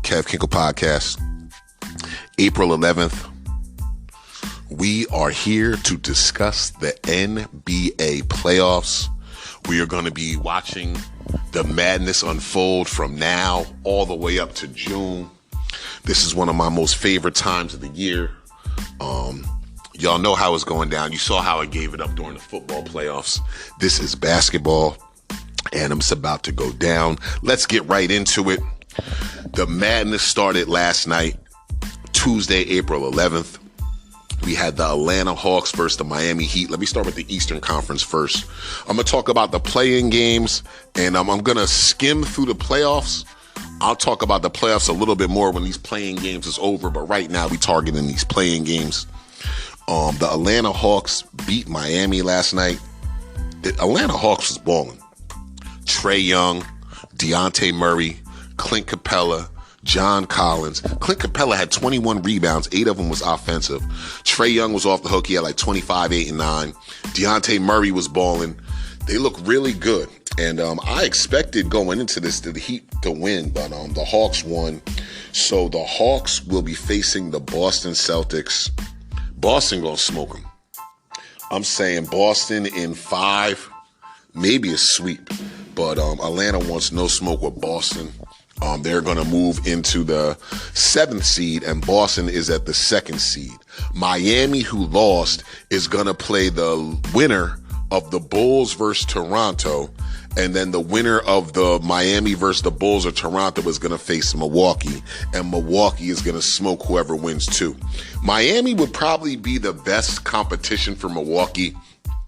Kevin Kinckle podcast. April 11th. We are here to discuss the NBA playoffs. We are going to be watching the madness unfold from now all the way up to June. This is one of my most favorite times of the year. Y'all know how it's going down. You saw how I gave it up during the football playoffs. This is basketball, and it's about to go down. Let's get right into it. The madness started last night, Tuesday, April 11th. We had the Atlanta Hawks versus the Miami Heat. Let me start with the Eastern Conference first. I'm going to talk about the play-in games, and I'm going to skim through the playoffs. I'll talk about the playoffs a little bit more when these play-in games is over, but right now we targeting these play-in games. The Atlanta Hawks beat Miami last night. The Atlanta Hawks was balling. Trae Young, Dejounte Murray, Clint Capella, John Collins. Clint Capella had 21 rebounds. 8 of them was offensive. Trae Young was off the hook. He had like 25, 8, and 9. Dejounte Murray was balling. They look really good. And I expected going into this the Heat to win, but the Hawks won. So the Hawks will be facing the Boston Celtics. Boston gonna smoke them. I'm saying Boston in 5, maybe a sweep. But Atlanta wants no smoke with Boston. They're going to move into the 7th seed, and Boston is at the 2nd seed. Miami, who lost, is going to play the winner of the Bulls versus Toronto, and then the winner of the Miami versus the Bulls or Toronto is going to face Milwaukee, and Milwaukee is going to smoke whoever wins too. Miami would probably be the best competition for Milwaukee.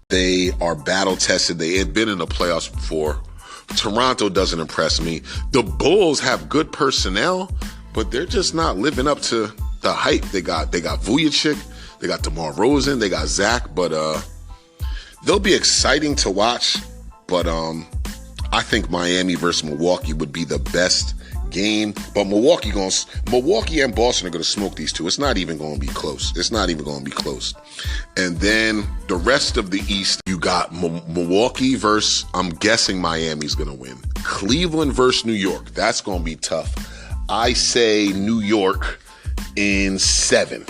They are battle-tested. They had been in the playoffs before. Toronto doesn't impress me. The Bulls have good personnel, but they're just not living up to the hype. They got Vujacic, they got DeMar Rosen, they got Zach, but they'll be exciting to watch. But I think Miami versus Milwaukee would be the best game. But Milwaukee and Boston are going to smoke these two. It's not even going to be close. And then the rest of the East, you got Milwaukee versus, I'm guessing Miami's going to win. Cleveland versus New York. That's going to be tough. I say New York in 7.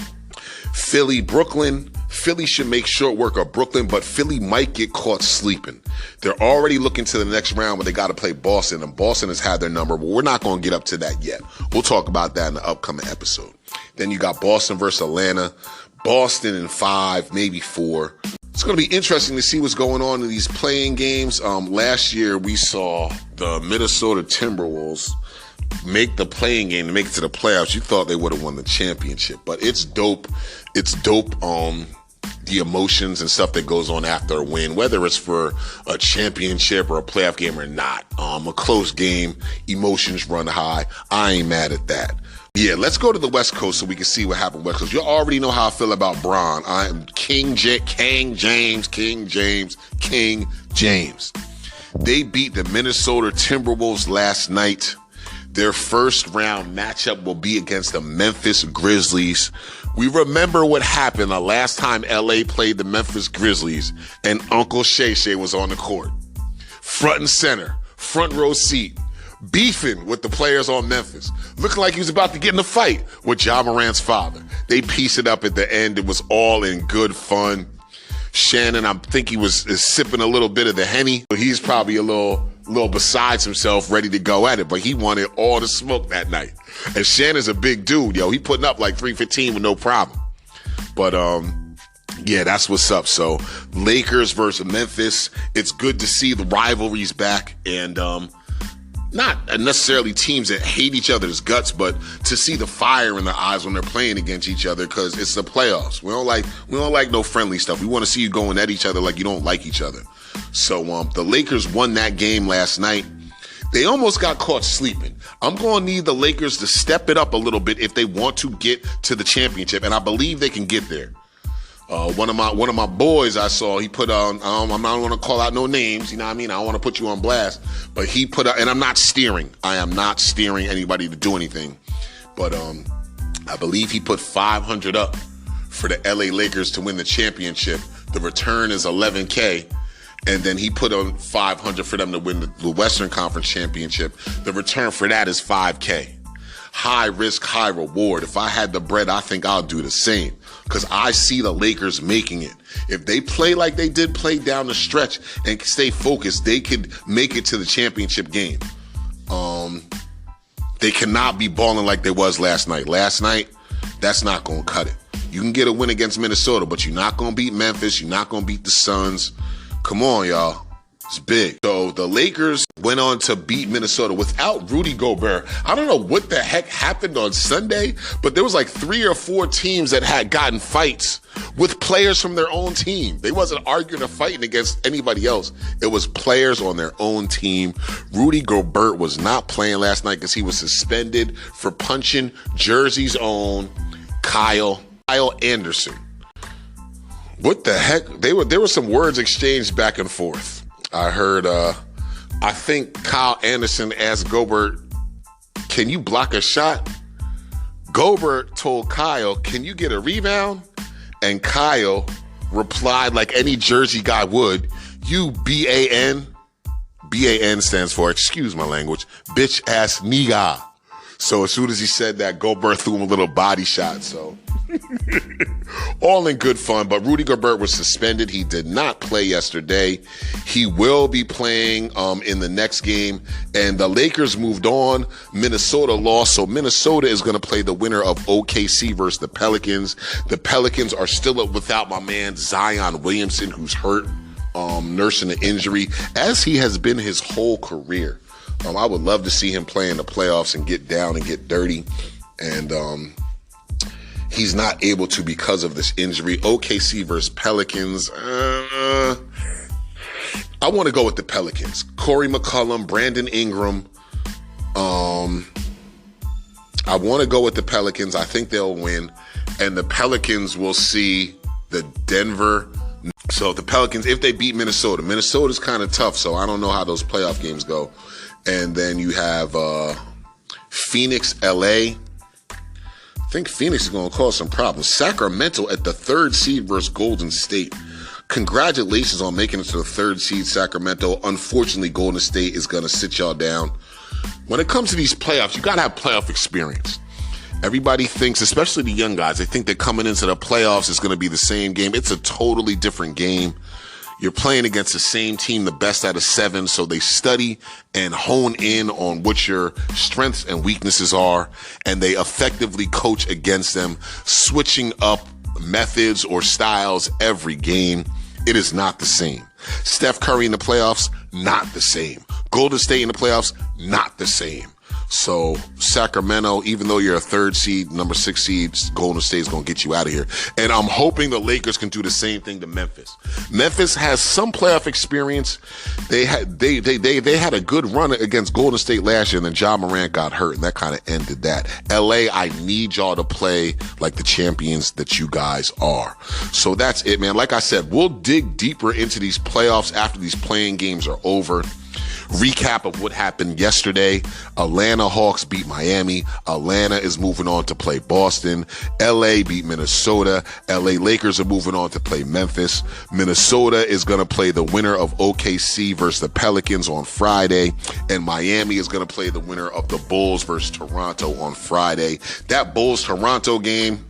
Philly, Brooklyn. Philly should make short work of Brooklyn, but Philly might get caught sleeping. They're already looking to the next round, but they got to play Boston, and Boston has had their number, but we're not going to get up to that yet. We'll talk about that in the upcoming episode. Then you got Boston versus Atlanta. Boston in 5, maybe 4. It's going to be interesting to see what's going on in these playing games. Last year, we saw the Minnesota Timberwolves make the playing game to make it to the playoffs. You thought they would have won the championship, but it's dope. It's dope. The emotions and stuff that goes on after a win, whether it's for a championship or a playoff game or not. A close game, emotions run high. I ain't mad at that. Yeah, let's go to the West Coast so we can see what happened West Coast. You already know how I feel about Bron. I am King James. They beat the Minnesota Timberwolves last night. Their first round matchup will be against the Memphis Grizzlies. We remember what happened the last time LA played the Memphis Grizzlies and Uncle Shay Shay was on the court. Front and center, front row seat, beefing with the players on Memphis. Looking like he was about to get in a fight with Ja Morant's father. They pieced it up at the end. It was all in good fun. Shannon, I think he is sipping a little bit of the Henny. He's probably a little besides himself, ready to go at it, but he wanted all the smoke that night. And Shannon's a big dude, yo. He putting up like 315 with no problem. But yeah, that's what's up. So Lakers versus Memphis. It's good to see the rivalries back, and not necessarily teams that hate each other's guts, but to see the fire in their eyes when they're playing against each other, because it's the playoffs. We don't like no friendly stuff. We want to see you going at each other like you don't like each other. So the Lakers won that game last night. They almost got caught sleeping. I'm going to need the Lakers to step it up a little bit if they want to get to the championship, and I believe they can get there. One of my boys I saw, he put on, I'm not going to call out no names, you know what I mean? I don't want to put you on blast, but he put out, and I'm not steering. I am not steering anybody to do anything. But I believe he put 500 up for the LA Lakers to win the championship. The return is $11K. And then he put on 500 for them to win the Western Conference championship. The return for that is $5K. high risk, high reward. If I had the bread, I think I'll do the same because I see the Lakers making it. If they play like they did play down the stretch and stay focused, they could make it to the championship game. They cannot be balling like they was last night. Last night, that's not going to cut it. You can get a win against Minnesota, but you're not going to beat Memphis. You're not going to beat the Suns. Come on, y'all. It's big. So the Lakers went on to beat Minnesota without Rudy Gobert. I don't know what the heck happened on Sunday, but there was like 3 or 4 teams that had gotten fights with players from their own team. They wasn't arguing or fighting against anybody else. It was players on their own team. Rudy Gobert was not playing last night because he was suspended for punching Jersey's own Kyle Anderson. What the heck? There were some words exchanged back and forth. I heard, I think Kyle Anderson asked Gobert, can you block a shot? Gobert told Kyle, can you get a rebound? And Kyle replied like any Jersey guy would, you B-A-N. B-A-N stands for, excuse my language, bitch ass nigga. So as soon as he said that, Gobert threw him a little body shot, so. All in good fun, but Rudy Gobert was suspended. He did not play yesterday. He will be playing in the next game, and the Lakers moved on. Minnesota lost, so Minnesota is going to play the winner of OKC versus the Pelicans. The Pelicans are still without my man Zion Williamson, who's hurt, nursing an injury, as he has been his whole career. I would love to see him play in the playoffs and get down and get dirty, and he's not able to because of this injury. OKC versus Pelicans. I want to go with the Pelicans. Corey McCollum, Brandon Ingram. I want to go with the Pelicans. I think they'll win. And the Pelicans will see the Denver. So the Pelicans, if they beat Minnesota, Minnesota's kind of tough, so I don't know how those playoff games go. And then you have Phoenix, LA. I think Phoenix is going to cause some problems. Sacramento at the 3rd seed versus Golden State. Congratulations on making it to the 3rd seed, Sacramento. Unfortunately, Golden State is going to sit y'all down. When it comes to these playoffs, you got to have playoff experience. Everybody thinks, especially the young guys, they think that coming into the playoffs is going to be the same game. It's a totally different game. You're playing against the same team, the best out of 7, so they study and hone in on what your strengths and weaknesses are, and they effectively coach against them, switching up methods or styles every game. It is not the same. Steph Curry in the playoffs, not the same. Golden State in the playoffs, not the same. So Sacramento, even though you're a 3rd seed, number 6 seed, Golden State is going to get you out of here. And I'm hoping the Lakers can do the same thing to Memphis. Memphis has some playoff experience. They had a good run against Golden State last year, and then Ja Morant got hurt, and that kind of ended that. LA, I need y'all to play like the champions that you guys are. So that's it, man. Like I said, we'll dig deeper into these playoffs after these playing games are over. Recap of what happened yesterday. Atlanta Hawks beat Miami. Atlanta is moving on to play Boston. LA beat Minnesota. LA Lakers are moving on to play Memphis. Minnesota is going to play the winner of OKC versus the Pelicans on Friday. And Miami is going to play the winner of the Bulls versus Toronto on Friday. That Bulls-Toronto game,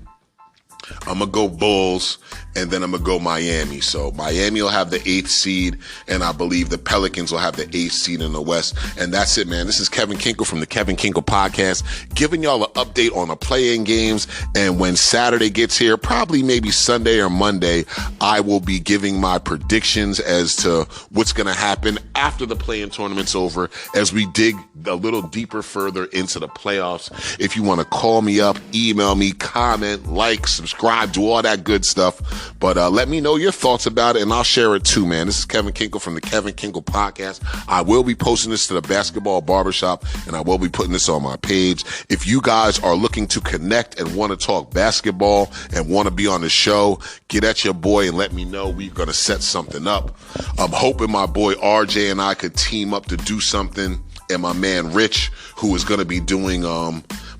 I'm going to go Bulls, and then I'm going to go Miami. So Miami will have the 8th seed, and I believe the Pelicans will have the 8th seed in the West. And that's it, man. This is Kevin Kinckle from the Kevin Kinckle Podcast, giving y'all an update on the play-in games. And when Saturday gets here, probably maybe Sunday or Monday, I will be giving my predictions as to what's going to happen after the play-in tournament's over, as we dig a little deeper further into the playoffs. If you want to call me up, email me, comment, like, subscribe, do all that good stuff. But let me know your thoughts about it, and I'll share it too, man. This is Kevin Kinckle from the Kevin Kinckle Podcast. I will be posting this to the Basketball Barbershop, and I will be putting this on my page. If you guys are looking to connect and want to talk basketball and want to be on the show, get at your boy and let me know. We're going to set something up. I'm hoping my boy RJ and I could team up to do something, and my man Rich, who is going to be doing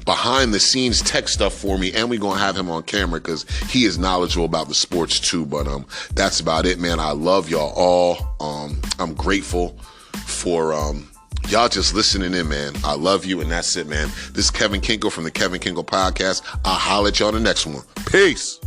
behind the scenes tech stuff for me, and we're gonna have him on camera because he is knowledgeable about the sports too. But that's about it, man. I love y'all all. I'm grateful for Y'all just listening in, man. I love you, and that's it, man. This is Kevin Kinckle from the Kevin Kinckle Podcast. I'll holler at y'all on the next one. Peace.